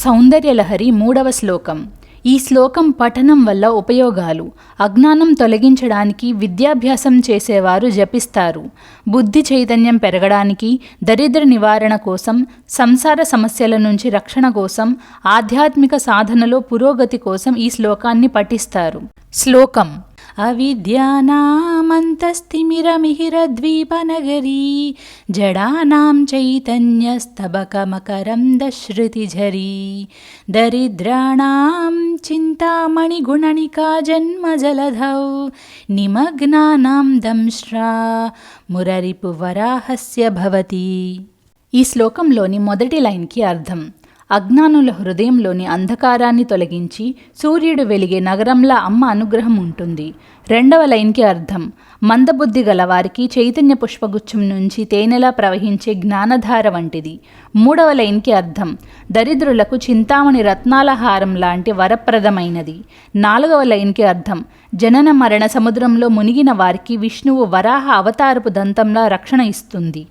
సౌందర్యలహరి 3వ శ్లోకం. ఈ శ్లోకం పఠనం వల్ల ఉపయోగాలు. అజ్ఞానం తొలగించడానికి విద్యాభ్యాసం చేసేవారు జపిస్తారు. బుద్ధి చైతన్యం పెరగడానికి, దరిద్ర నివారణ కోసం, సంసార సమస్యల నుంచి రక్షణ కోసం, ఆధ్యాత్మిక సాధనలో పురోగతి కోసం ఈ శ్లోకాన్ని పఠిస్తారు. శ్లోకం. అవిద్యానామంతస్తిమిరమిహిరద్వీపనగరీ జడానాం చైతన్యస్తబకమకరందశ్రుతిఝరీ దరిద్రాణాం చింతామణిగుణనికా జన్మజలధౌ నిమగ్నానాం దంశ్రా మురరిపువరాహస్య భవతి. ఈ శ్లోకంలోని మొదటి లైన్కి అర్థం: అజ్ఞానుల హృదయంలోని అంధకారాన్ని తొలగించి సూర్యుడు వెలిగే నగరంలా అమ్మ అనుగ్రహం ఉంటుంది. రెండవ లైన్కి అర్థం: మందబుద్ధి గల వారికి చైతన్య పుష్పగుచ్చం నుంచి తేనెలా ప్రవహించే జ్ఞానధార వంటిది. మూడవ లైన్కి అర్థం: దరిద్రులకు చింతామణి రత్నాల హారం లాంటి వరప్రదమైనది. నాలుగవ లైన్కి అర్థం: జనన మరణ సముద్రంలో మునిగిన వారికి విష్ణువు వరాహ అవతారపు దంతంలా రక్షణ ఇస్తుంది.